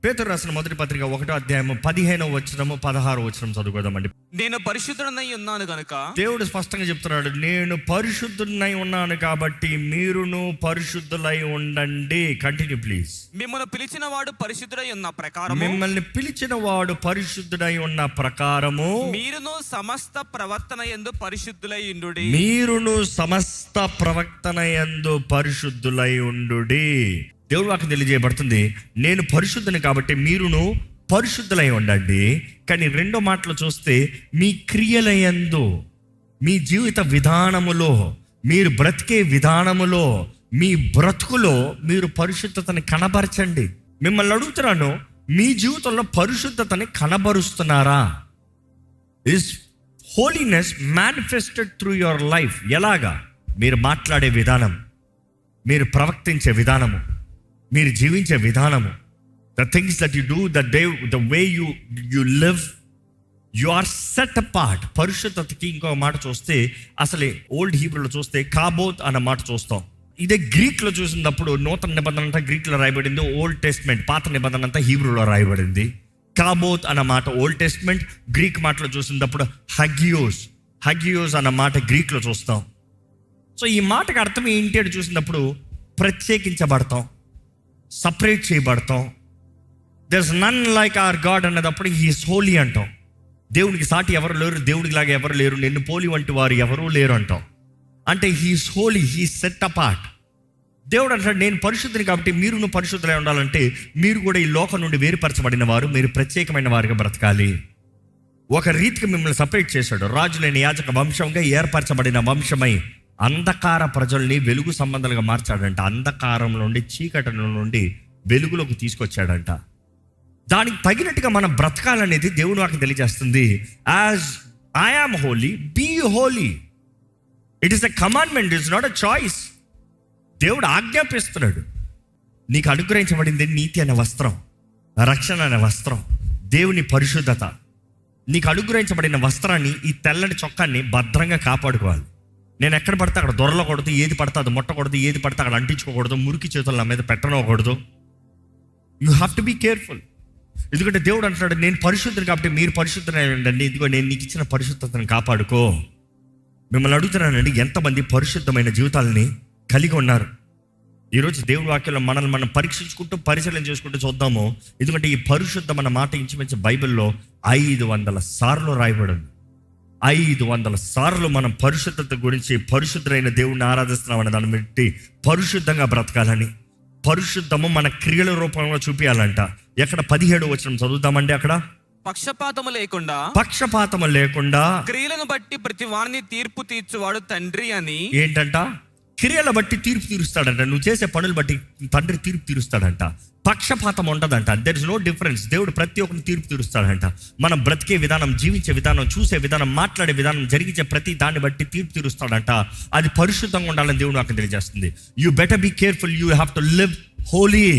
పేతురు రాసిన మొదటి పత్రిక 1వ అధ్యాయము 15వ వచనము 16వ వచనం చదువుకోదామండి. నేను పరిశుద్ధుడనై ఉన్నాను గనుక, దేవుడు స్పష్టంగా చెప్తున్నాడు, నేను పరిశుద్ధుడనై ఉన్నాను కాబట్టి మీరును పరిశుద్ధులై ఉండండి. Continue please. మిమ్మల్ని పిలిచిన వాడు పరిశుద్ధుడై ఉన్న ప్రకారము, మిమ్మల్ని పిలిచిన వాడు పరిశుద్ధుడై ఉన్న ప్రకారము మీరును సమస్త ప్రవర్తన యందు పరిశుద్ధులై ఉండుడి. మీరును సమస్త ప్రవర్తన యందు పరిశుద్ధులై ఉండుడి. దేవుడు వాక్యం తెలియజేయబడుతుంది, నేను పరిశుద్ధుని కాబట్టి మీరును పరిశుద్ధులై ఉండండి. కానీ రెండో మాటలు చూస్తే మీ క్రియల యందు, మీ జీవిత విధానములో, మీరు బ్రతికే విధానములో, మీ బ్రతుకులో మీరు పరిశుద్ధతని కనబరచండి. మిమ్మల్ని అడుగుతున్నాను, మీ జీవితంలో పరిశుద్ధతని కనబరుస్తున్నారా? Is holiness manifested through your life. ఎలాగా? మీరు మాట్లాడే విధానం, మీరు ప్రవర్తించే విధానము, మీరు జీవించే విధానము, the things that you do, the way you live, you are set apart. పరిశుద్ధతకి ఇంకొక మాట చూస్తే, అసలే ఓల్డ్ హీబ్రూలో చూస్తే కాబోత్ అన్న మాట చూస్తాం. ఇదే గ్రీక్లో చూసినప్పుడు నూతన నిబంధన అంతా గ్రీక్లో రాయబడింది, ఓల్డ్ టెస్ట్మెంట్ పాత నిబంధన అంతా హీబ్రూలో రాయబడింది. కాబోత్ అన్న మాట ఓల్డ్ టెస్ట్మెంట్, గ్రీక్ మాటలో చూసినప్పుడు హగియోస్ అన్న మాట గ్రీక్లో చూస్తాం. సో ఈ మాటకు అర్థం ఏంటి అని చూసినప్పుడు, ప్రత్యేకించబడతాం, సపరేట్ చేయబడతాం. There is none like our God అన్నదప్పుడు హీఈస్ హోలీ అంటాం. దేవునికి సాటి ఎవరు లేరు, దేవుడికి లాగా ఎవరు లేరు, నిన్ను పోలి వంటి వారు ఎవరూ లేరు అంటాం. అంటే he is holy, he is set apart. దేవుడు అంటాడు, నేను పరిశుద్ధుని కాబట్టి మీరును పరిశుద్ధులై ఉండాలంటే మీరు కూడా ఈ లోకం నుండి వేరుపరచబడిన వారు, మీరు ప్రత్యేకమైన వారిగా బ్రతకాలి. ఒక రీతికి మిమ్మల్ని సపరేట్ చేశాడు. రాజులైన యాజక వంశంగా ఏర్పరచబడిన వంశమై అంధకార ప్రజల్ని వెలుగు సంబంధాలుగా మార్చాడంట. అంధకారం నుండి, చీకటి నుండి వెలుగులోకి తీసుకొచ్చాడంట. దానికి తగినట్టుగా మనం బ్రతకాలనేది దేవుడు నాకు తెలియజేస్తుంది. As I am holy, be holy. It is a commandment, it's not a choice. దేవుడు ఆజ్ఞాపిస్తున్నాడు. నీకు అనుగ్రహించబడింది నీతి అనే వస్త్రం, రక్షణ అనే వస్త్రం, దేవుని పరిశుద్ధత. నీకు అనుగ్రహించబడిన వస్త్రాన్ని, ఈ తెల్లని చొక్కాన్ని భద్రంగా కాపాడుకోవాలి. నేను ఎక్కడ పడితే అక్కడ దొరలకూడదు, ఏది పడితే అది ముట్టకూడదు, ఏది పడితే అక్కడ అంటించుకోకూడదు, మురికి చేతులు నా మీద పెట్టనకూడదు. You have to be careful. ఎందుకంటే దేవుడు అంటున్నాడు, నేను పరిశుద్ధుని కాబట్టి మీరు పరిశుద్ధులై ఉండండి. ఇదిగో నేను నీకు ఇచ్చిన పరిశుద్ధతను కాపాడుకో. మిమ్మల్ని అడుగుతున్నానండి, ఎంతమంది పరిశుద్ధమైన జీవితాలని కలిగి ఉన్నారు? ఈరోజు దేవుడి వాక్యంలో మనల్ని మనం పరీక్షించుకుంటూ, పరిశీలన చేసుకుంటూ చూద్దాము. ఎందుకంటే ఈ పరిశుద్ధం అన్న మాట ఇంచుమించు బైబిల్లో 500 సార్లు రాయబడింది. 500 సార్లు మనం పరిశుద్ధత గురించి, పరిశుద్ధులైన దేవుడిని ఆరాధిస్తున్నామని దాన్ని బట్టి పరిశుద్ధంగా బ్రతకాలని, పరిశుద్ధము మన క్రియల రూపంలో చూపించాలంట. ఎక్కడ 17వ వచనం చదువుతామండి. అక్కడ పక్షపాతము లేకుండా క్రియలను బట్టి ప్రతి వారిని తీర్పు తీర్చువాడు తండ్రి అని. ఏంటంట? క్రియల బట్టి తీర్పు తీరుస్తాడంట. నువ్వు చేసే పనులు బట్టి తండ్రి తీర్పు తీరుస్తాడంట. పక్షపాతం ఉండదంట. There is no difference. దేవుడు ప్రతి ఒక్కరిని తీర్పు తీరుస్తాడంట. మనం బ్రతికే విధానం, జీవించే విధానం, చూసే విధానం, మాట్లాడే విధానం, జరిగించే ప్రతి దాన్ని బట్టి తీర్పు తీరుస్తాడంట. అది పరిశుద్ధంగా ఉండాలని దేవుడు నాకు తెలియజేస్తుంది. You better be careful, you have to live holy.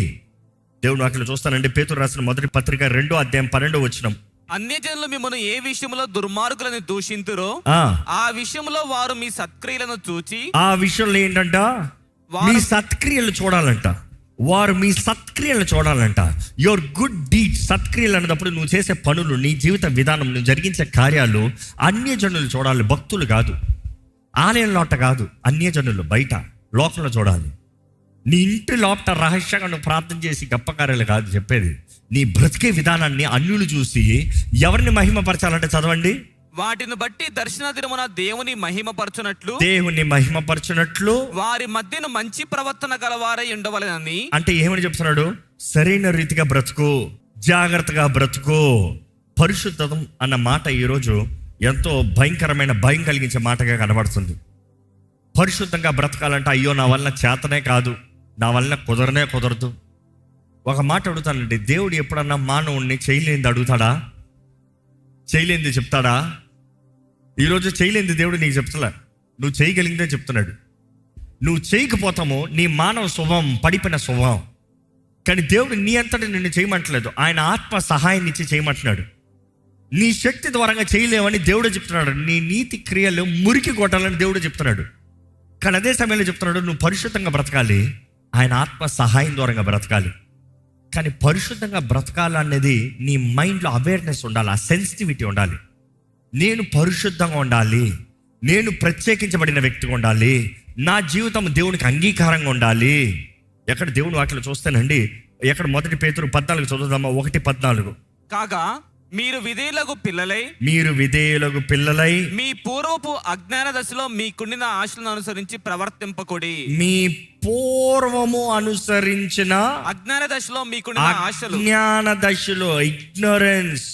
దేవుడు నాకు చూస్తానండి. పేతురు రాసిన మొదటి పత్రిక 2వ అధ్యాయం 12వ వచనం. అన్యజనులు మిమ్మల్ని ఏ విషయంలో దుర్మార్గులను దూషింతురో ఆ విషయంలో వారు మీ సత్క్రియలను చూచి, ఆ విషయంలో ఏంటంట? మీ సత్క్రియలు చూడాలంట. వారు మీ సత్క్రియలు చూడాలంట. Your good deeds. సత్క్రియలు అన్నప్పుడు నువ్వు చేసే పనులు, నీ జీవిత విధానం, నువ్వు జరిగించే కార్యాలు అన్యజనులు చూడాలి. భక్తులు కాదు, ఆలయంలో కాదు, అన్యజనులు బయట లోకంలో చూడాలి. నీ ఇంటి లోపల రహస్యంగా నువ్వు ప్రార్థన చేసి గొప్ప కార్యాలు కాదు చెప్పేది. నీ బ్రతికే విధానాన్ని అన్యులు చూసి ఎవరిని మహిమపరచాలంటే చదవండి. వాటిని బట్టి దర్శన దినమున దేవుని మహిమపరచునట్లు వారి మధ్యన మంచి ప్రవర్తన గలవారై ఉండవలెనని. అంటే ఏమని చెప్తున్నాడు? సరైన రీతిగా బ్రతుకు, జాగ్రత్తగా బ్రతుకు. పరిశుద్ధం అన్న మాట ఈరోజు ఎంతో భయంకరమైన, భయం కలిగించే మాటగా కనబడుతుంది. పరిశుద్ధంగా బ్రతకాలంటే అయ్యో నా వలన చేతనే కాదు, నా వలన కుదరదు. ఒక మాట అడుగుతానండి, దేవుడు ఎప్పుడన్నా మానవుణ్ణి చేయలేనిది అడుగుతాడా? చేయలేనిది చెప్తాడా? ఈరోజు చేయలేనిది దేవుడు నీకు చెప్తలే, నువ్వు చేయగలిగిందే చెప్తున్నాడు. నువ్వు చేయకపోతాము, నీ మానవ స్వభావం పడిపోయిన స్వభావం. కానీ దేవుడు నీ అంతటి నిన్ను చేయమంటలేదు, ఆయన ఆత్మ సహాయాన్ని ఇచ్చి చేయమంటున్నాడు. నీ శక్తి ద్వారంగా చేయలేవని దేవుడే చెప్తున్నాడు. నీ నీతి క్రియలు మురికి కొట్టాలని దేవుడు చెప్తున్నాడు. కానీ అదే సమయంలో చెప్తున్నాడు, నువ్వు పరిశుద్ధంగా బ్రతకాలి, ఆయన ఆత్మ సహాయం ద్వారంగా బ్రతకాలి. కానీ పరిశుద్ధంగా బ్రతకాలనేది నీ మైండ్లో అవేర్నెస్ ఉండాలి, ఆ సెన్సిటివిటీ ఉండాలి. నేను పరిశుద్ధంగా ఉండాలి, నేను ప్రత్యేకించబడిన వ్యక్తిగా ఉండాలి, నా జీవితం దేవునికి అంగీకారంగా ఉండాలి. ఎక్కడ దేవుని వాక్యలో చూస్తానండి, ఎక్కడ 1 పేతురు 14 చదువుదామా, 1:14. కాగా మీరు విధేయులకు పిల్లలై మీ పూర్వపు అజ్ఞాన దశలో మీకుండిన ఆశలను అనుసరించి ప్రవర్తింపకుడి. మీ పూర్వము అనుసరించిన అజ్ఞాన దశలో మీకుండిన ఆశలు, అజ్ఞాన దశలో, ఇగ్నోరెన్స్,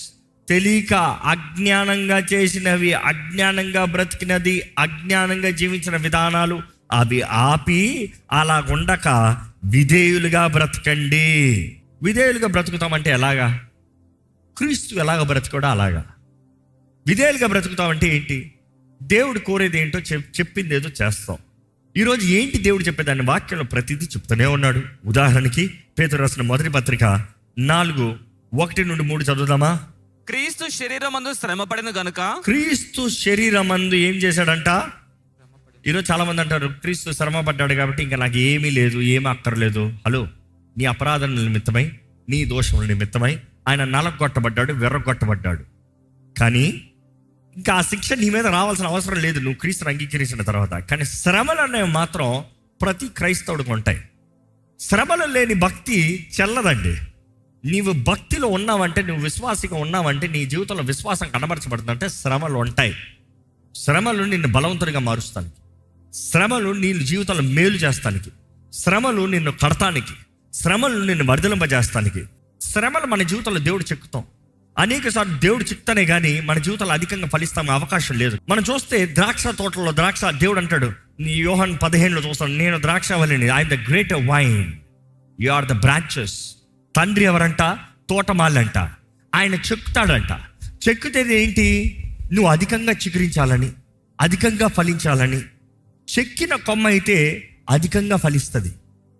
తెలియక అజ్ఞానంగా చేసినవి, అజ్ఞానంగా బ్రతికినది, అజ్ఞానంగా జీవించిన విధానాలు అవి ఆపి అలా ఉండక విధేయులుగా బ్రతకండి. విధేయులుగా బ్రతుకుతామంటే ఎలాగా? క్రీస్తు ఎలాగ బ్రతుకోడా అలాగా. విధేయులుగా బ్రతుకుతామంటే ఏంటి? దేవుడు కోరేది ఏంటో చెప్పింది ఏదో చేస్తాం. ఈరోజు ఏంటి దేవుడు చెప్పేదాన్ని వాక్యంలో ప్రతిదీ చెప్తూనే ఉన్నాడు. ఉదాహరణకి పేతురు రాసిన 1 పత్రిక 4:1-3 చదువుదామా. క్రీస్తు శరీరమందు శ్రమపడిన గనుక. క్రీస్తు శరీరమందు ఏం చేశాడంట? ఈరోజు చాలా మంది అంటారు, క్రీస్తు శ్రమ పడ్డాడు కాబట్టి ఇంకా నాకు ఏమీ లేదు, ఏమీ అక్కర్లేదు. హలో, నీ అపరాధముల నిమిత్తమై, నీ దోషముల నిమిత్తమై ఆయన నలగొట్టబడ్డాడు, వెర్రగొట్టబడ్డాడు. కానీ ఇంకా ఆ శిక్ష నీ మీద రావాల్సిన అవసరం లేదు నువ్వు క్రీస్తుని అంగీకరించిన తర్వాత. కానీ శ్రమలు అనేవి మాత్రం ప్రతి క్రైస్తవుడికి ఉంటాయి. శ్రమలు లేని భక్తి చెల్లదండి. నీవు భక్తిలో ఉన్నావంటే, నువ్వు విశ్వాసిగా ఉన్నావంటే, నీ జీవితంలో విశ్వాసం కనబరచబడుతుందంటే శ్రమలు ఉంటాయి. శ్రమలు నిన్ను బలవంతుడిగా మారుస్తానికి, శ్రమలు నీ జీవితంలో మేలు చేస్తానికి, శ్రమలు నిన్ను కడతానికి, శ్రమలు నిన్ను వర్ధలింపజేస్తానికి. శ్రమలు మన జీవితంలో దేవుడు చెక్కుతాం. అనేక సార్లు దేవుడు చెప్తానే కానీ మన జీవితంలో అధికంగా ఫలిస్తాం అవకాశం లేదు. మనం చూస్తే ద్రాక్ష తోటలో దేవుడు అంటాడు, యోహాను 15లో చూస్తాను, నేను ద్రాక్షవల్లిని, I am the greater vine, you are the branches. తండ్రి ఎవరంట? తోటమాలంట. ఆయన చెక్కుతాడంట. చెక్కుతేది ఏంటి? నువ్వు అధికంగా చిగురించాలని, అధికంగా ఫలించాలని. చెక్కిన కొమ్మ అయితే అధికంగా ఫలిస్తుంది.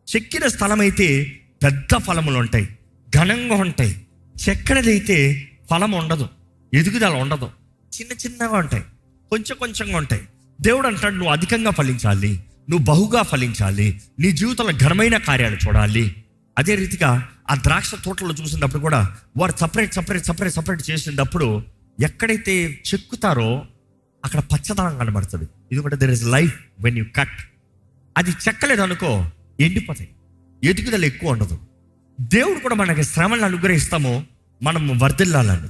చెక్కిన స్థలం అయితే పెద్ద ఫలములు ఉంటాయి, ఘనంగా ఉంటాయి. చెక్కడదైతే ఫలం ఉండదు, ఎదుగుదల ఉండదు, చిన్న చిన్నగా ఉంటాయి, కొంచెం కొంచెంగా ఉంటాయి. దేవుడు అంటాడు, నువ్వు అధికంగా ఫలించాలి, నువ్వు బహుగా ఫలించాలి, నీ జీవితంలో ఘనమైన కార్యాలు చూడాలి. అదే రీతిగా ఆ ద్రాక్ష తోటలో చూసినప్పుడు కూడా వారు సపరేట్ చేసినప్పుడు ఎక్కడైతే చెక్కుతారో అక్కడ పచ్చదనం కనబడుతుంది. ఎందుకంటే there is life when you cut. అది చెక్కలేదు అనుకో, ఎండిపోతాయి, ఎదుగుదల ఎక్కువ ఉండదు. దేవుడు కూడా మనకి శ్రమలను అనుగ్రహిస్తాము మనము వర్ధిల్లాలని.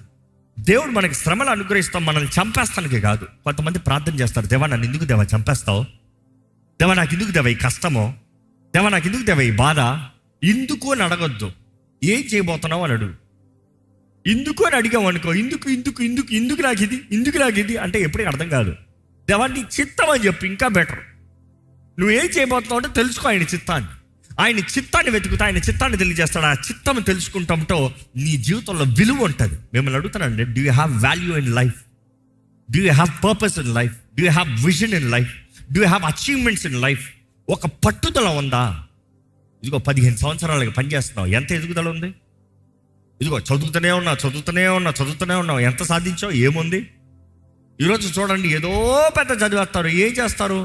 దేవుడు మనకి శ్రమలు అనుగ్రహిస్తాం మనల్ని చంపేస్తానికి కాదు. కొంతమంది ప్రార్థన చేస్తారు, దేవా నన్ను ఎందుకు దేవా చంపేస్తావు, దేవా నాకు ఎందుకు దేవా ఈ కష్టమో, దేవా నాకు ఎందుకు దేవా ఈ బాధ. ఎందుకు అని అడగొద్దు, ఏం చేయబోతున్నావు అని అడుగు. ఎందుకు అని అడిగావు అనుకో, ఎందుకు నాకు ఇది అంటే ఎప్పటికీ అర్థం కాదు. దేవా నీ చిత్తం అని చెప్పు, ఇంకా బెటర్. నువ్వేం చేయబోతున్నావు అంటే తెలుసుకో ఆయన చిత్తాన్ని. ఆయన చిత్తాన్ని వెతుకుతా, ఆయన చిత్తాన్ని తెలియజేస్తాడు. ఆ చిత్తం తెలుసుకుంటాంతో నీ జీవితంలో విలువ ఉంటుంది. మిమ్మల్ని అడుగుతానండి, do you have value in life? Do you have purpose in life? Do you have vision in life? Do you have achievements in life? ఒక పట్టుదల ఉందా? ఇదిగో 15 సంవత్సరాలుగా పనిచేస్తున్నావు, ఎంత ఎదుగుదల ఉంది? ఇదిగో చదువుతూనే ఉన్నావు, ఎంత సాధించావు? ఏముంది? ఈరోజు చూడండి, ఏదో పెద్ద చదివేస్తారు, ఏం చేస్తారు?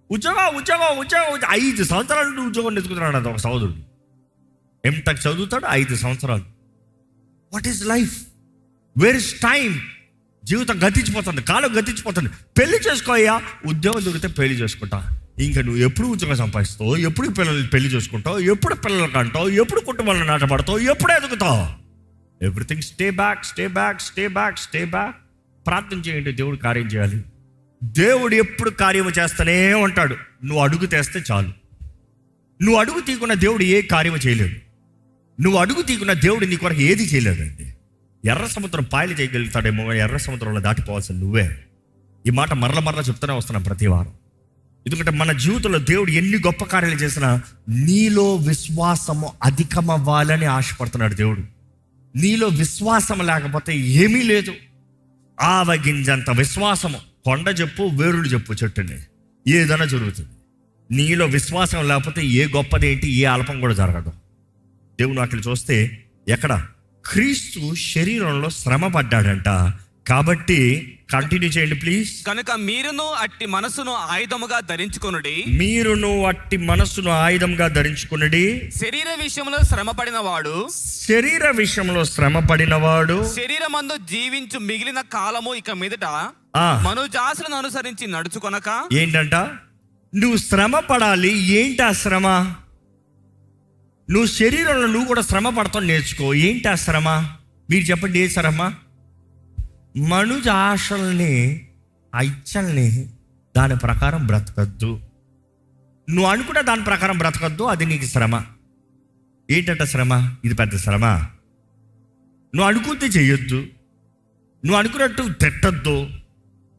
ఉద్యోగం 5 సంవత్సరాల నుండి ఉద్యోగం ఎదుగుతున్నాడు అది ఒక సోదరుడు. ఎంటెక్ చదువుతాడు 5 సంవత్సరాలు. What is life? Where is time? జీవితం గతించిపోతుంది, కాలం గతించిపోతుంది. పెళ్లి చేసుకోయ్యా, ఉద్యోగం దొరికితే పెళ్లి చేసుకుంటా. ఇంకా నువ్వు ఎప్పుడు ఉద్యోగం సంపాదిస్తావు, ఎప్పుడు పిల్లలు పెళ్లి చేసుకుంటావు, ఎప్పుడు పిల్లలు కంటావు, ఎప్పుడు కుటుంబాలను నాటపడతావు, ఎప్పుడు ఎదుగుతావు? Everything stay back. ప్రార్థన చేయండి, దేవుడు కార్యం చేయాలి. దేవుడు ఎప్పుడు కార్యము చేస్తూనే ఉంటాడు. నువ్వు అడుగు తెస్తే చాలు. నువ్వు అడుగు తీయకుండా దేవుడు ఏ కార్యము చేయలేడు. నువ్వు అడుగు తీయకుండా దేవుడు నీ కొరకు ఏది చేయలేదండి. ఎర్ర సముద్రం పాయలు చేయగలుగుతాడేమో, ఎర్ర సముద్రంలో దాటిపోవాల్సిన నువ్వే. ఈ మాట మరల చెప్తూనే వస్తున్నాం ప్రతి వారం. ఎందుకంటే మన జీవితంలో దేవుడు ఎన్ని గొప్ప కార్యాలు చేసినా నీలో విశ్వాసము అధికమవ్వాలని ఆశపడుతున్నాడు దేవుడు. నీలో విశ్వాసం లేకపోతే ఏమీ లేదు. ఆవగింజంత విశ్వాసము, కొండ చెప్పు, వేరులు చెప్పు, చెట్టుని ఏదైనా జరుగుతుంది. నీలో విశ్వాసం లేకపోతే ఏ గొప్పది ఏంటి, ఏ అల్పం కూడా జరగదు. దేవుని అక్కడ చూస్తే ఎక్కడ క్రీస్తు శరీరంలో శ్రమ పడ్డాడంట. కాబట్టి కంటిన్యూ చేయండి ప్లీజ్. కనుక మీరును అట్టి మనసును ఆయుధముగా ధరించుకొనుడి. మీరును అట్టి మనస్సును ఆయుధంగా ధరించుకున్నది. శరీర విషయంలో శ్రమపడిన వాడు, శరీర విషయంలో శ్రమ పడినవాడు, శరీరమందు జీవించు మిగిలిన కాలము ఇక మీదట మనుజాసులను అనుసరించి నడుచుకొనక. ఏంటంట? నువ్వు శ్రమ పడాలి. ఏంటి ఆ శ్రమ? నువ్వు శరీరంలో నువ్వు కూడా శ్రమ పడతావు, నేర్చుకో. ఏంటి ఆ శ్రమ? మీరు చెప్పండి, ఏ శ్రమ? మనుజ ఆశల్ని, ఆ ఇచ్చల్ని దాని ప్రకారం బ్రతకద్దు. నువ్వు అనుకున్న దాని ప్రకారం బ్రతకద్దు, అది నీకు శ్రమ. ఏంటంట శ్రమ? ఇది పెద్ద శ్రమ. నువ్వు అనుకుంటే చెయ్యొద్దు, నువ్వు అనుకున్నట్టు తిట్టద్దు,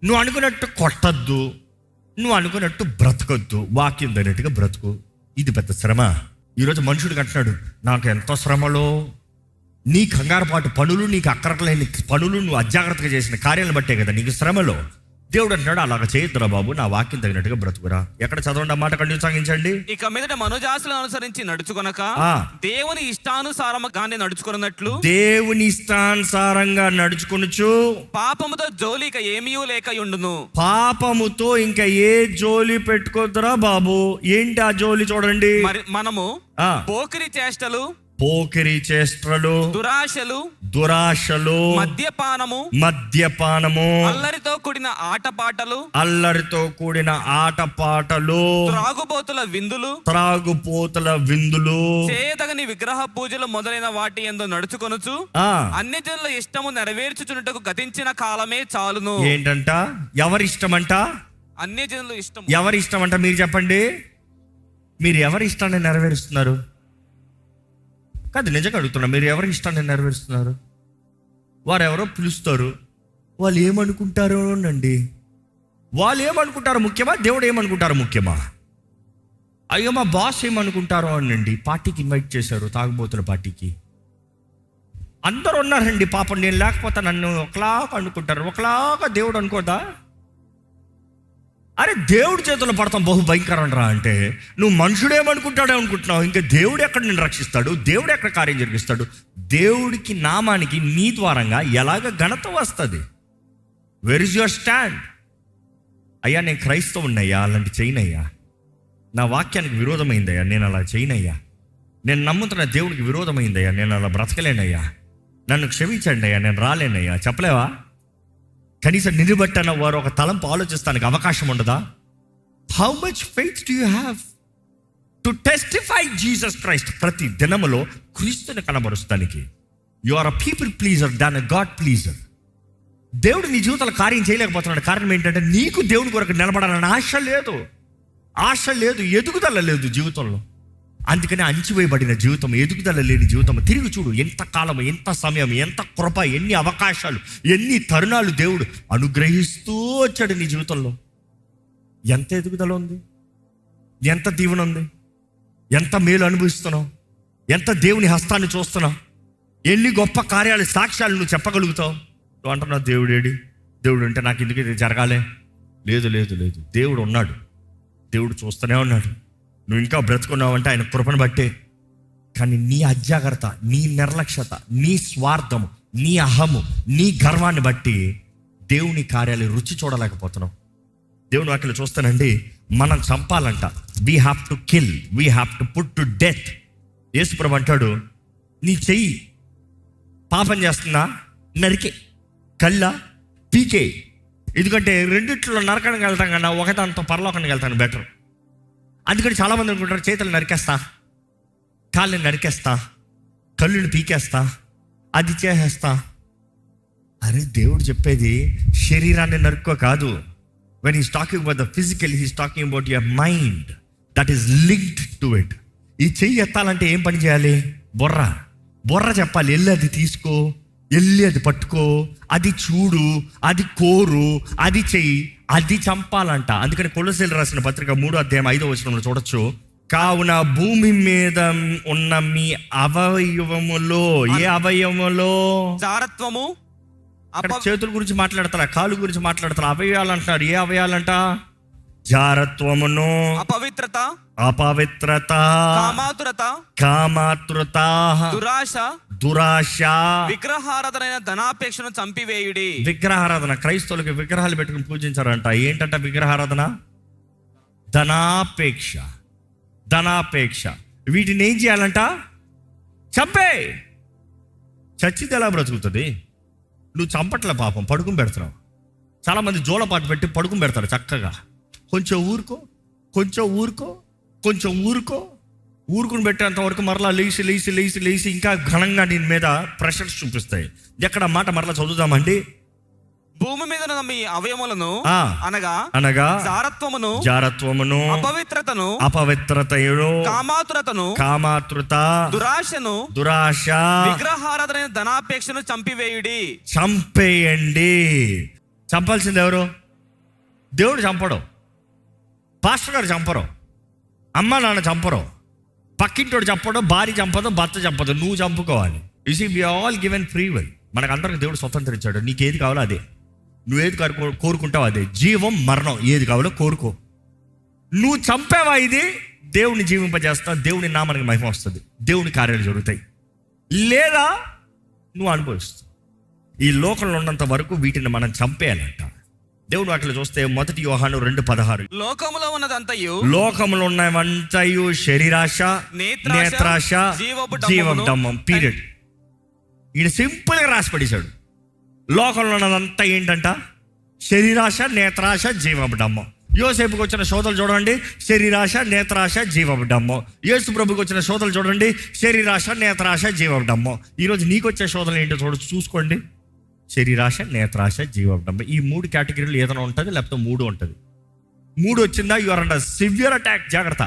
నువ్వు అనుకున్నట్టు కొట్టద్దు, నువ్వు అనుకున్నట్టు బ్రతకొద్దు. వాక్యం తగినట్టుగా బ్రతుకు. ఇది పెద్ద శ్రమ. ఈరోజు మనుషుడికి అంటున్నాడు, నాకు ఎంతో శ్రమలో, నీ కంగారుపాటు పనులు, నీకు అక్కరలేని పనులు, నువ్వు అజాగ్రత్తగా చేసిన కార్యాలను బట్టే కదా నీకు శ్రమలో. దేవుడు అంటున్నాడు, అలాగ చేయొద్దురా బాబు, నా వాక్యం తగినట్టుగా బ్రతుకురా. ఎక్కడ చదవండి, ఆ మాట కంటిన్యూ సాగించండి. ఇక మీదట మనుజాసులను అనుసరించి నడుచుకొనక దేవుని ఇష్టానుసారంగానే నడుచుకున్నట్లు, దేవుని ఇష్టానుసారంగా నడుచుకొనుచు పాపముతో జోలి ఇక ఏమీ లేక ఉండును. పాపముతో ఇంకా ఏ జోలి పెట్టుకోద్దురా బాబు. ఏంటి ఆ జోలి? చూడండి, మరి మనము పోకిరి చేష్టలు, పోకిరి చేష్టలు, దురాశలు, మద్యపానము, అల్లరితో కూడిన ఆటపాటలు, త్రాగుపోతుల విందులు, చేయదగని విగ్రహ పూజలు మొదలైన వాటి యందు నడుచుకొనుచు అన్ని జనుల ఇష్టము నెరవేర్చుచున్నట్టుకు గతించిన కాలమే చాలును. ఏంటంట? ఎవరి ఇష్టమంట? అన్ని జనుల ఇష్టం. ఎవరి ఇష్టం అంట? మీరు చెప్పండి. మీరు ఎవరి ఇష్టాన్ని నెరవేరుస్తున్నారు? కాదు, నిజంగా అడుగుతున్నా, మీరు ఎవరి ఇష్టాన్ని నెరవేరుస్తున్నారు? వారు ఎవరో పిలుస్తారు, వాళ్ళు ఏమనుకుంటారో అండి. వాళ్ళు ఏమనుకుంటారో ముఖ్యమా? దేవుడు ఏమనుకుంటారో ముఖ్యమా? అయ్యో మా బాస్ ఏమనుకుంటారో అనండి. పార్టీకి ఇన్వైట్ చేశారు, తాగుబోతుల పార్టీకి. అందరూ ఉన్నారండి. పాపం నేను లేకపోతే నన్ను ఒకలాగా అనుకుంటారు. ఒకలాగా దేవుడు అనుకోదా? అరే, దేవుడి చేతుల్లో పడతాం బహు భయంకరం రా అంటే నువ్వు మనుషుడేమనుకుంటాడే అనుకుంటున్నావు. ఇంకా దేవుడు ఎక్కడ నిన్ను రక్షిస్తాడు? దేవుడు ఎక్కడ కార్యం జరిగిస్తాడు? దేవుడికి, నామానికి నీ ద్వారంగా ఎలాగ ఘనత వస్తుంది? Where is your stand? అయ్యా, నేను క్రైస్తవున్నయ్యా, అలాంటి చేయనయ్యా. నా వాక్యానికి విరోధమైందయ్యా, నేను అలా చేయనయ్యా. నేను నమ్ముతున్న దేవుడికి విరోధమైందయ్యా, నేను అలా బ్రతకలేనయ్యా. నన్ను క్షమించండి అయ్యా, నేను రాలేనయ్యా. చెప్పలేవా? కనీసం నిలబట్టన వారు ఒక తలంపు ఆలోచిస్తానికి అవకాశం ఉండదా? How much faith do you have to testify Jesus Christ? ప్రతి దినములో క్రీస్తుని కనబరుస్తానికి. You are a people pleaser than a god pleaser. దేవుడు నీ జీవితంలో కార్యం చేయలేకపోతున్నాడు. కారణం ఏంటంటే నీకు దేవుని కొరకు నిలబడాలని ఆశ లేదు, ఎదుగుదల లేదు జీవితంలో. అందుకని అంచివేయబడిన జీవితం, ఎదుగుదల లేని జీవితం. తిరిగి చూడు, ఎంత కాలం, ఎంత సమయం, ఎంత కృప, ఎన్ని అవకాశాలు, ఎన్ని తరుణాలు దేవుడు అనుగ్రహిస్తూ వచ్చాడు నీ జీవితంలో. ఎంత ఎదుగుదల ఉంది, ఎంత దీవెన ఉంది, ఎంత మేలు అనుభవిస్తున్నావు, ఎంత దేవుని హస్తాన్ని చూస్తున్నావు, ఎన్ని గొప్ప కార్యాలు, సాక్ష్యాలు నువ్వు చెప్పగలుగుతావు. నువ్వు అంటున్నావు, దేవుడేడి? దేవుడు అంటే నాకు ఎందుకు ఇది జరగాలే? లేదు, దేవుడు ఉన్నాడు. దేవుడు చూస్తూనే ఉన్నాడు. నువ్వు ఇంకా బ్రతుకున్నావు అంటే ఆయన కృపను బట్టే. కానీ నీ అజాగ్రత్త, నీ నిర్లక్ష్యత, నీ స్వార్థము, నీ అహము, నీ గర్వాన్ని బట్టి దేవుని కార్యాలు రుచి చూడలేకపోతున్నావు. దేవుని వాక్యలో చూస్తానండి, మనం చంపాలంట. We have to kill, we have to put to death. యేసు ప్రభు అంటాడు, నీ చెయ్యి పాపం చేస్తుందా? నరికే, కళ్ళ పీకే. ఎందుకంటే రెండిట్లో నరకానికి వెళ్తాం కన్నా ఒకదాంతో పరలోకానికి వెళ్తాను బెటర్. అందుకని చాలామంది అనుకుంటారు, చేతులు నరికేస్తా, కాళ్ళని నరికేస్తా, కళ్ళుని పీకేస్తా, అది చేసేస్తా. అరే, దేవుడు చెప్పేది శరీరాన్ని నరుక్కో కాదు. When he's talking about the physical, he's talking about your mind that is linked to it. ఈ చెయ్యి ఎత్తాలంటే ఏం పని చేయాలి? బొర్ర చెప్పాలి. వెళ్ళి అది తీసుకో, వెళ్ళి అది పట్టుకో, అది చూడు, అది కోరు, అది చెయ్యి, అది చంపాలంట. అందుకని కొలొస్సీయులకు రాసిన పత్రిక 3:5 చూడొచ్చు. కావున భూమి మీద ఉన్న మీ అవయవములో, ఏ అవయవములో? జారత్వము. చేతుల గురించి మాట్లాడతారా, కాలు గురించి మాట్లాడతారా? అవయవాలు అంటున్నారు. ఏ అవయవాలంట? జారత్వమును, అపవిత్రత, అపవిత్రత, కామాతురత, కామాతురత, దురాశ, దురాశ, విగ్రహారాధన ధనాపేక్షను చంపివేయుడి. విగ్రహారాధన. క్రైస్తవులకి విగ్రహాలు పెట్టుకుని పూజించారంట. ఏంటంట విగ్రహారాధన? ధనాపేక్ష. ధనాపేక్ష. వీటిని ఏం చేయాలంట? చంపే. చచ్చితే ఎలా బ్రతుకుతుంది? నువ్వు చంపట్లే, పాపం పడుకుని పెడుతున్నావు. చాలామంది జోలపాటు పెట్టి పడుకుని పెడతారు చక్కగా. కొంచెం ఊరుకో, కొంచెం ఊరుకో, కొంచెం ఊరుకో. ఊరుకుని పెట్టేంత వరకు మరలా లేచి లేచి లేచి లేచి ఇంకా ఘనంగా నీ మీద ప్రెషర్స్ చూపిస్తాయి. ఎక్కడ మాట మరలా చదువుదామండి. భూమి మీద ఉన్న మీ అవయములను అనగా అనగా జారత్వమును, జారత్వమును, అపవిత్రతను, అపవిత్రతను, కామాతురతను, కామాతురత, దురాశను, దురాశ, విగ్రహారాధన ధనాపేక్షను చంపివేయుడి. చంపేయండి. చంపాల్సింది ఎవరు? దేవుడు చంపడు, పాస్టర్ గారు చంపరు, అమ్మ నాన్న చంపరు, పక్కింటోడు చంపడు, భార్య చంపదు, భర్త చంపదు, నువ్వు చంపుకోవాలి. You see we all given free will. మనకు అందరికి దేవుడు స్వతంత్రం ఇచ్చాడు. నీకు ఏది కావాలో అదే, నువ్వేది కోరుకుంటావు అదే. జీవం మరణం ఏది కావాలో కోరుకో. నువ్వు చంపేవా ఇది, దేవుని జీవింపజేస్తావు, దేవుని నామానికి మహిమ వస్తుంది, దేవుని కార్యాలు జరుగుతాయి. లేదా నువ్వు అనుభవిస్తావు. ఈ లోకంలో ఉన్నంత వరకు వీటిని మనం చంపేయాలంట. దేవుడు వాటిలో చూస్తే 1 యోహాను 2:16, లోకములో ఉన్నదంతయు, లోకములో ఉన్నవంతయు శరీరాశ, నేత్రాశ, జీవపు పీరియడ్. ఈయన సింపుల్గా రాసి పడేశాడు. లోకంలో ఉన్నదంతా ఏంటంట? శరీరాశ, నేత్రాశ, జీవపు డమ్మం. యోసేపుకి వచ్చిన శోధలు చూడండి, శరీరాశ, నేత్రాశ, జీవపు డమ్మం. యేసు ప్రభుకి వచ్చిన శోధలు చూడండి, శరీరాశ, నేత్రాశ, జీవపు డమ్మం. ఈరోజు నీకు వచ్చే శోధలు ఏంటో చూసుకోండి. శరీరాశ, నేత్రాశ, జీవపు డమ్మం. ఈ 3 కేటగిరీలు ఏదైనా ఉంటుంది, లేకపోతే 3 ఉంటుంది. 3 వచ్చిందా, you are under severe attack. జాగ్రత్త.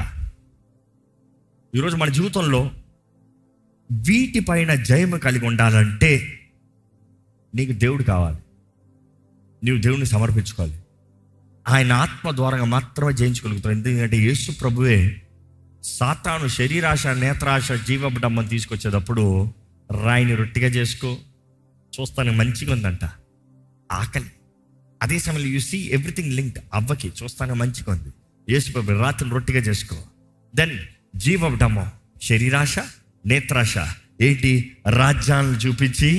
ఈరోజు మన జీవితంలో వీటిపైన జయము కలిగి ఉండాలంటే నీకు దేవుడు కావాలి. నీవు దేవుడిని సమర్పించుకోవాలి. ఆయన ఆత్మ ద్వారా మాత్రమే జయించగలుగుతావు. ఎందుకంటే యేసు ప్రభువే సాతాను శరీరాశ, నేత్రాశ, జీవపు డమ్మం తీసుకొచ్చేటప్పుడు రాయిని రొట్టిగా చేసుకో, చూస్తానికి మంచిగా ఉందంట, ఆకలి. అదే సమయంలో యు సీ ఎవ్రీథింగ్ లింక్డ్. అవ్వకి చూస్తానికి మంచిగా ఉంది, యేసు ప్రభు రాత్రిని రొట్టిగా చేసుకో. దెన్ జీవపు డమ్మం, శరీరాశ, నేత్రాశ ఏంటి? రాజ్యాలను చూపించి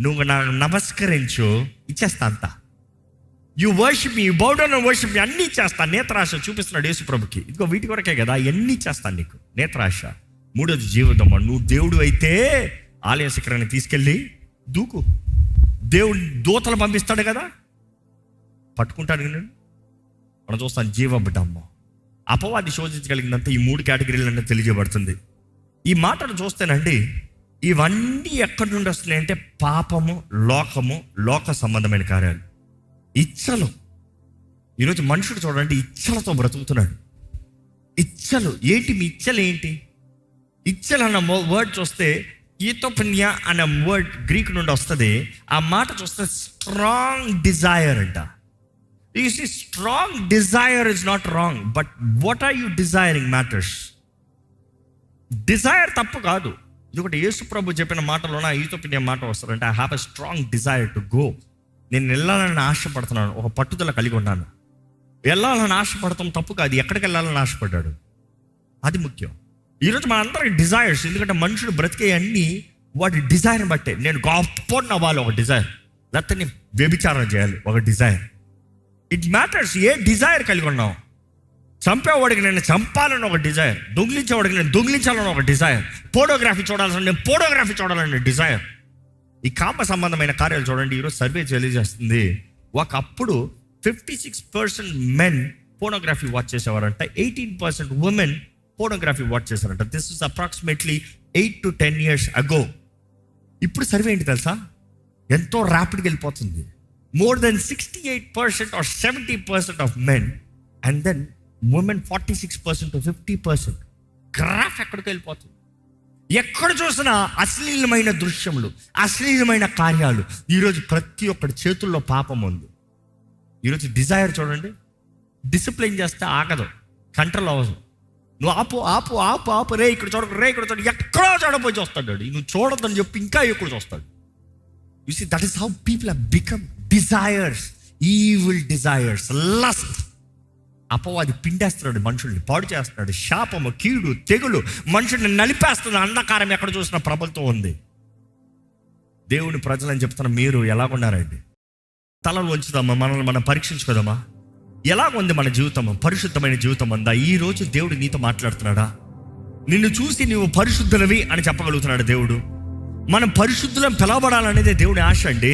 నువ్వు నాకు నమస్కరించు, ఇచ్చేస్తా అంతా. You worship me, you bow down and worship మీ, అన్నీ చేస్తాను. నేత్రాశ చూపిస్తున్నాడు యేసు ప్రభుకి. ఇదిగో వీటి కొరకే కదా, అన్నీ చేస్తాను నీకు. నేత్రాశ. 3వది జీవదమ్మ. నువ్వు దేవుడు అయితే ఆలయ శిఖరాన్ని తీసుకెళ్ళి దూకు. దేవుడు దూతలు పంపిస్తాడు కదా, పట్టుకుంటాడు. నేను మనం చూస్తాను జీవబడ్డమ్మ. అపవాది శోధించగలిగినంత ఈ 3 కేటగిరీలన్నీ తెలియజేయబడుతుంది. ఈ మాటను చూస్తేనండి, ఇవన్నీ ఎక్కడి నుండి వస్తున్నాయంటే పాపము, లోకము, లోక సంబంధమైన కార్యాలు, ఇచ్చలు. ఈరోజు మనుషుడు చూడండి, ఇచ్చలతో బ్రతుకుతున్నాడు. ఇచ్చలు ఏంటి? మీ ఇచ్చలు ఏంటి? ఇచ్చలు అన్న వర్డ్ చూస్తే ఈతోపన్య అనే వర్డ్ గ్రీక్ నుండి వస్తుంది. ఆ మాట చూస్తే స్ట్రాంగ్ డిజైర్ అంట. You see, strong desire is not wrong, but what are you desiring matters. Desire తప్పు కాదు. ఇదొకటి యేసు ప్రభు చెప్పిన మాటలోన ఈతోపన్య మాట వస్తారంటే, I have a strong desire to go. నేను వెళ్ళాలని ఆశపడుతున్నాను, ఒక పట్టుదల కలిగి ఉన్నాను. వెళ్ళాలని ఆశపడతాం తప్పు కాదు, ఎక్కడికి వెళ్ళాలని ఆశపడ్డాడు అది ముఖ్యం. ఈరోజు మన అందరికి డిజైర్స్. ఎందుకంటే మనుషుడు బ్రతికే అన్ని వాటి డిజైర్ బట్టే. నేను గొప్ప అవ్వాలి ఒక డిజైర్, లేకపోతే నేను వ్యభిచారం చేయాలి ఒక డిజైర్. ఇట్ మ్యాటర్స్ ఏ డిజైర్ కలిగి ఉన్నావు. చంపేవాడికి నేను చంపాలని ఒక డిజైర్, దొంగిలించేవాడికి నేను దొంగిలించాలని ఒక డిజైర్, ఫోటోగ్రఫీ చూడాలని నేను ఫోటోగ్రఫీ చూడాలని డిజైర్. ఈ కామ సంబంధమైన కార్యాలు చూడండి. ఈరోజు సర్వే తెలియజేస్తుంది, ఒకప్పుడు 56% మెన్ ఫోటోగ్రఫీ వాచ్ చేసేవారంట, 18% ఉమెన్ ఫోటోగ్రఫీ వాచ్ చేశారంట. This is approximately 8 to 10 years ago. ఇప్పుడు సర్వే ఏంటి తెలుసా? ఎంతో ర్యాపిడ్గా వెళ్ళిపోతుంది. More than 68% or 70% of men, and then women 46% to 50%. Graph ఎక్కడికి వెళ్ళిపోతుంది. ఎక్కడ చూసినా అశ్లీలమైన దృశ్యములు, అశ్లీలమైన కార్యాలు. ఈరోజు ప్రతి ఒక్కరి చేతుల్లో పాపం ఉంది. ఈరోజు డిజైర్ చూడండి, డిసిప్లైన్ చేస్తే ఆగదు, కంట్రోల్ అవ్వదు. నువ్వు ఆపు ఆపు ఆపు ఆపు, రే ఇక్కడ చూడకు, రే ఇక్కడ చూడ, ఎక్కడో చూడపోయి చూస్తాడు. నువ్వు చూడొద్దని చెప్పి ఇంకా ఎక్కువ చూస్తాడు. You see, that is how people have become desires, evil desires, lust. అపవాది పిండేస్తున్నాడు, మనుషుల్ని పాడు చేస్తున్నాడు. శాపము, కీడు, తెగులు మనుషుల్ని నలిపేస్తున్న అంధకారం ఎక్కడ చూసినా ప్రబలుతూ ఉంది. దేవుని ప్రజలని చెప్తున్నా, మీరు ఎలాగున్నారండి? తలలు వంచుదామా, మనల్ని మనం పరీక్షించుకోదామా? ఎలాగుంది మన జీవితం? పరిశుద్ధమైన జీవితం ఉందా? ఈ రోజు దేవుడు నీతో మాట్లాడుతున్నాడా? నిన్ను చూసి నువ్వు పరిశుద్ధులవి అని చెప్పగలుగుతున్నాడు దేవుడు. మనం పరిశుద్ధులం పిలవబడాలనేదే దేవుని ఆశ అండి.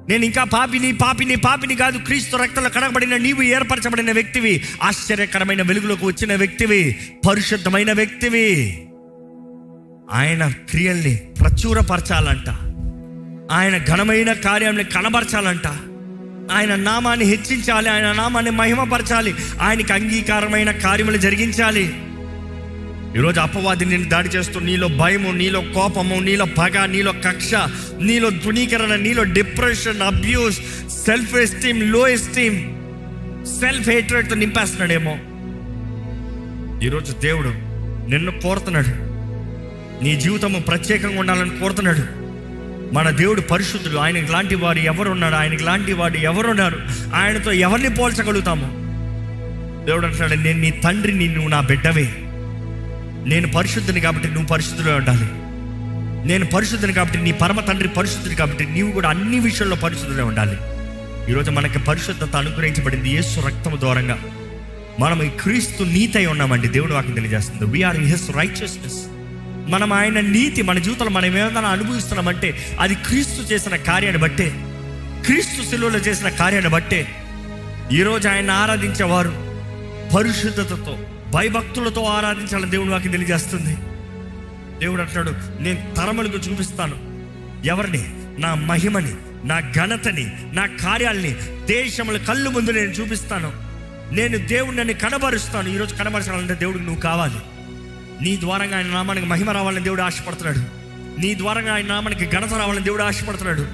నేను ఇంకా పాపిని కాదు, క్రీస్తు రక్తంలో కడగబడిన నీవు ఏర్పరచబడిన వ్యక్తివి, ఆశ్చర్యకరమైన వెలుగులోకి వచ్చిన వ్యక్తివి, పరిశుద్ధమైన వ్యక్తివి. ఆయన క్రియల్ని ప్రచురపరచాలంట, ఆయన ఘనమైన కార్యాన్ని కనబరచాలంట, ఆయన నామాన్ని హెచ్చించాలి, ఆయన నామాన్ని మహిమపరచాలి, ఆయనకి అంగీకారమైన కార్యములు జరిగించాలి. ఈరోజు అపవాది నేను దాడి చేస్తూ నీలో భయము, నీలో కోపము, నీలో పగ, నీలో కక్ష, నీలో తృణీకరణ, నీలో డిప్రెషన్, అబ్యూస్, సెల్ఫ్ ఎస్టీమ్, లో ఎస్టీమ్, సెల్ఫ్ హేట్రెడ్తో నింపేస్తున్నాడేమో. ఈరోజు దేవుడు నిన్ను కోరుతున్నాడు, నీ జీవితము ప్రత్యేకంగా ఉండాలని కోరుతున్నాడు. మన దేవుడు పరిశుద్ధుడు. ఆయనకి లాంటి వాడు ఎవరున్నాడు? ఆయనకి లాంటి వాడు ఎవరున్నారు? ఆయనతో ఎవరిని పోల్చగలుగుతాము? దేవుడు అంటున్నాడు, నేను నీ తండ్రిని, నువ్వు నా బిడ్డవే. నేను పరిశుద్ధుని కాబట్టి నువ్వు పరిశుద్ధులే ఉండాలి. నేను పరిశుద్ధుని కాబట్టి నీ పరమ తండ్రి పరిశుద్ధుడు కాబట్టి నీవు కూడా అన్ని విషయాల్లో పరిశుద్ధులే ఉండాలి. ఈరోజు మనకి పరిశుద్ధత అనుగ్రహించబడింది యేసు రక్తము ద్వారంగా. మనం ఈ క్రీస్తు నీతి అయి ఉన్నామండి. దేవుడు వాక్యం తెలియజేస్తుంది, వీఆర్ హిస్ రైచియస్నెస్. మనం ఆయన నీతి మన జీవితంలో మనం ఏదైనా అనుభవిస్తున్నామంటే అది క్రీస్తు చేసిన కార్యాన్ని బట్టే, క్రీస్తు శిలువలో చేసిన కార్యాన్ని బట్టే. ఈరోజు ఆయన ఆరాధించేవారు పరిశుద్ధతతో, భయభక్తులతో ఆరాధించాలని దేవుడు వాక్యం తెలియజేస్తుంది. దేవుడు అంటున్నాడు, నేను తరములకు చూపిస్తాను ఎవరిని? నా మహిమని, నా ఘనతని, నా కార్యాలని దేశముల కళ్ళు ముందు నేను చూపిస్తాను. నేను దేవుడిని కనబరుస్తాను. ఈరోజు కనబరచాలంటే దేవుడికి నువ్వు కావాలి. నీ ద్వారంగా ఆయన నామానికి మహిమ రావాలని దేవుడు ఆశపడుతున్నాడు. నీ ద్వారంగా ఆయన నామానికి ఘనత రావాలని దేవుడు ఆశపడుతున్నాడు.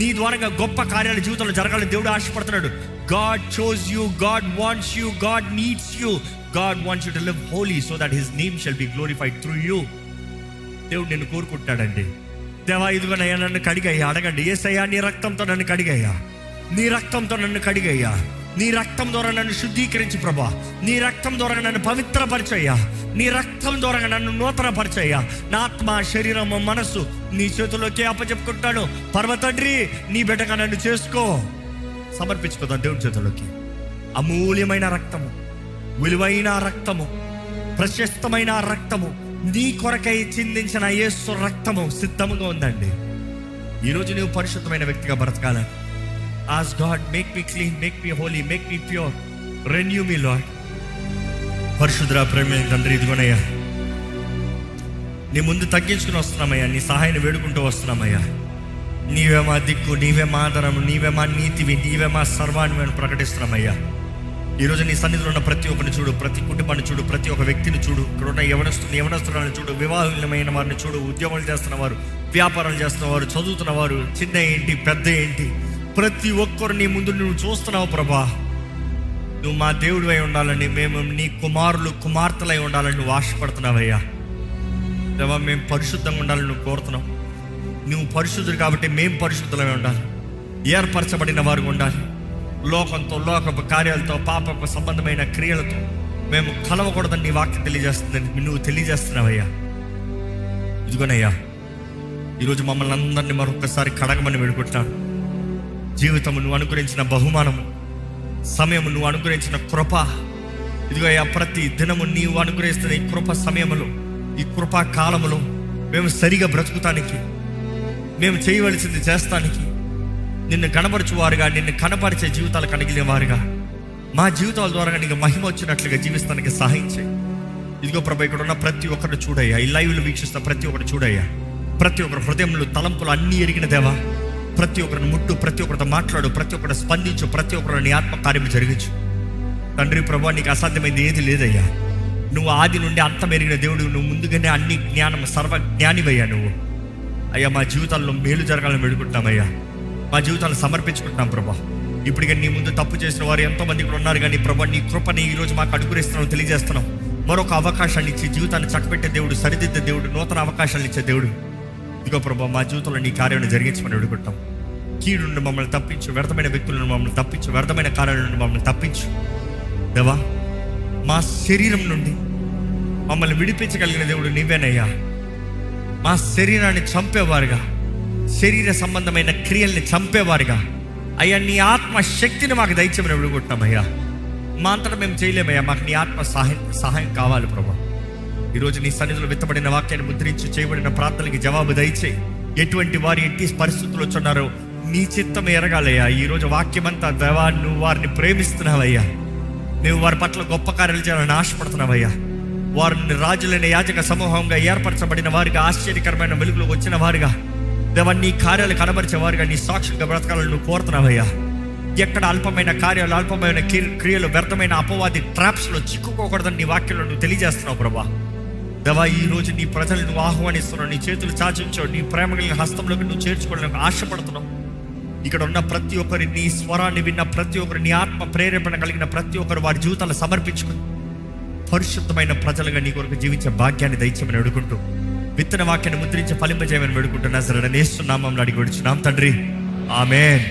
నీ ద్వారంగా గొప్ప కార్యాలు జీవితంలో జరగాలని దేవుడు ఆశపడుతున్నాడు. God chose you, God wants you, God needs you, God wants you to live holy so that his name shall be glorified through you. దేవుడు నిన్ను కోరుకుంటాడండి. దేవా, ఇదిగోనయ్యా నన్ను కడిగయ్యా. అడగండి, యేసయ్యా నీ రక్తంతో నన్ను కడిగయ్యా, నీ రక్తంతో నన్ను కడిగయ్యా, నీ రక్తం ద్వారా నన్ను శుద్ధీకరించి ప్రభా, నీ రక్తం ద్వారా నన్ను పవిత్రపరచయ్యా, నీ రక్తం ద్వారా నన్ను నూతనపరచయ్యా. నా ఆత్మ, శరీరము, మనస్సు నీ చేతుల్లోకి అప్పచెప్పుకుంటాను. పర్వతండ్రి, నీ బిడ్డగా నన్ను చేసుకో. సమర్పించుకుందాం దేవుని చేతుల్లోకి. అమూల్యమైన రక్తము, విలువైన రక్తము, ప్రశస్తమైన రక్తము, నీ కొరకై చిందించిన యేసు రక్తము సిద్ధముగా ఉందండి. ఈరోజు నువ్వు పరిశుద్ధమైన వ్యక్తిగా బ్రతకాలని Ask God, make me clean, make me holy, make me pure, renew me, Lord. పరిశుద్ధ ప్రేమ తండ్రి, ఇదిగోనయ్యా నీ ముందు తగ్గించుకుని వస్తున్నామయ్యా, నీ సహాయాన్ని వేడుకుంటూ వస్తున్నామయ్యా. నీవే మా దిక్కు, నీవే మా ఆధారము, నీవే మా నీతివి, నీవే మా సర్వాన్ని మేము ప్రకటిస్తున్నామయ్యా. ఈరోజు నీ సన్నిధిలో ఉన్న ప్రతి ఒక్కరిని చూడు, ప్రతి కుటుంబాన్ని చూడు, ప్రతి ఒక్క వ్యక్తిని చూడు. ఇక్కడ ఉన్న యవనస్తులను చూడు, వివాహమైన వారిని చూడు, ఉద్యోగాలు చేస్తున్న వారు, వ్యాపారాలు చేస్తున్న వారు, చదువుతున్న వారు, చిన్న ఏంటి పెద్ద ఏంటి, ప్రతి ఒక్కరు నీ ముందు నువ్వు చూస్తున్నావు ప్రభా. నువ్వు మా దేవుడు అయి ఉండాలని, మేము నీ కుమారులు కుమార్తెలై ఉండాలని నువ్వు ఆశపడుతున్నావయ్యా. దేవా, మేము పరిశుద్ధంగా ఉండాలని నువ్వు కోరుతున్నావు. నువ్వు పరిశుద్ధుడు కాబట్టి మేము పరిశుద్ధులై ఉండాలి, ఏర్పరచబడిన వారు ఉండాలి. లోకంతో, లోకపు కార్యాలతో, పాపపు సంబంధమైన క్రియలతో మేము కలవకూడదని నీ వాక్యం తెలియజేస్తుందని నువ్వు తెలియజేస్తున్నావయ్యా. ఇదిగోనయ్యా, ఈరోజు మమ్మల్ని అందరినీ మరొకసారి కడగమని వేడుకుంటున్నాను. జీవితము నువ్వు అనుగ్రహించిన బహుమానము, సమయము నువ్వు అనుగ్రహించిన కృప, ఇదిగో అయ్యా ప్రతి దినము నీవు అనుగ్రహిస్తున్న ఈ కృప సమయములో, ఈ కృపా కాలములో మేము సరిగా బ్రతుకుతానికి, మేము చేయవలసింది చేస్తానికి, నిన్ను కనపరచువారుగా, నిన్ను కనపరిచే జీవితాలు కలిగినవారుగా, మా జీవితాల ద్వారా నీకు మహిమ వచ్చినట్లుగా జీవిస్తానికి సహాయం చేయి. ఇదిగో ప్రభా, ఇక్కడ ఉన్న ప్రతి ఒక్కరిని చూడయ్యా, ఈ లైవ్లో వీక్షిస్తున్న ప్రతి ఒక్కరు చూడయ్యా. ప్రతి ఒక్కరు హృదయంలో తలంపులు అన్నీ ఎరిగిన దేవా, ప్రతి ఒక్కరిని ముట్టు, ప్రతి ఒక్కరితో మాట్లాడు, ప్రతి ఒక్కరు స్పందించు, ప్రతి ఒక్కరు నీ ఆత్మ కార్యము జరిగించు తండ్రి. ప్రభా, నీకు అసాధ్యమైంది ఏది లేదయ్యా. నువ్వు ఆది నుండి అంతం ఎరిగిన దేవుడు, నువ్వు ముందుగానే అన్ని జ్ఞానం, సర్వజ్ఞానివయ్యా నువ్వు. అయ్యా, మా జీవితాల్లో మేలు జరగాలని వేడుకుంటున్నామయ్యా. మా జీవితాలను సమర్పించుకుంటున్నాం ప్రభా. ఇప్పటికే నీ ముందు తప్పు చేసిన వారు ఎంతోమంది ఇక్కడ ఉన్నారు, కానీ ప్రభా నీ కృపని ఈరోజు మాకు అనుగ్రహిస్తున్నావు, తెలియజేస్తున్నాం. మరొక అవకాశాన్ని ఇచ్చి జీవితాన్ని చక్కబెట్టే దేవుడు, సరిదిద్దే దేవుడు, నూతన అవకాశాలు ఇచ్చే దేవుడు. ఇదిగో ప్రభా, మా జీవితంలో నీ కార్యాన్ని జరిగించమని వేడుకుంటాం. కీడు నుండి మమ్మల్ని తప్పించు, వ్యర్థమైన వ్యక్తుల నుండి మమ్మల్ని తప్పించు, వ్యర్థమైన కార్యాల నుండి మమ్మల్ని తప్పించు. దేవా, మా శరీరం నుండి మమ్మల్ని విడిపించగలిగిన దేవుడు నీవేనయ్యా. మా శరీరాన్ని చంపేవారుగా, శరీర సంబంధమైన క్రియల్ని చంపేవారుగా అయ్యా నీ ఆత్మ శక్తిని మాకు దయచేయమని విడుకుంటున్నామయ్యా. మా అంతటా మేము చేయలేమయ్యా, మాకు నీ ఆత్మ సహాయం కావాలి ప్రభా. ఈరోజు నీ సన్నిధిలో విత్తబడిన వాక్యాన్ని ముద్రించి చేయబడిన ప్రార్థనలకి జవాబు దయచేయి. ఎటువంటి వారు ఎట్టి పరిస్థితులు వచ్చున్నారో నీ చిత్తం ఎరగాలయ్యా. ఈరోజు వాక్యమంతా దేవా, నువ్వు వారిని ప్రేమిస్తున్నావయ్యా, నువ్వు వారి పట్ల గొప్ప కార్యాలు చేయాలని ఆశపడుతున్నావయ్యా. వారిని రాజులైన యాజక సమూహంగా ఏర్పరచబడిన వారిగా, ఆశ్చర్యకరమైన వెలుగులోకి వచ్చిన వారుగా దేవా, నీ కార్యాలు కనబరిచే వారుగా, నీ సాక్షులుగా బ్రతకాలని నువ్వు కోరుతున్నావయ్యా. ఎక్కడ అల్పమైన కార్యాలు, అల్పమైన క్రియలు, వ్యర్థమైన అపవాది ట్రాప్స్లో చిక్కుకోకూడదని నీ వాక్యంలో నువ్వు తెలియజేస్తున్నావు ప్రభా. దేవా, ఈ రోజు నీ ప్రజలు నువ్వు ఆహ్వానిస్తున్నావు, నీ చేతులు చాచించావు, నీ ప్రేమ కలిగిన హస్తంలోకి నువ్వు చేర్చుకోవడానికి ఆశపడుతున్నావు. ఇక్కడ ఉన్న ప్రతి ఒక్కరి నీ స్వరాన్ని విన్న ప్రతి ఒక్కరు, నీ ఆత్మ ప్రేరేపణ కలిగిన ప్రతి ఒక్కరు వారి జీవితాలు సమర్పించుకుని పరిశుద్ధమైన ప్రజలుగా నీ కొరకు జీవించే భాగ్యాన్ని దయచేయమని అడుగుంటూ, విత్తన వాక్యాన్ని ముద్రించి ఫలింపజేయమని వేడుకుంటున్నా. సరే, యేసు నామములో అడిగి విడుచున్నాం తండ్రి, ఆమేన్.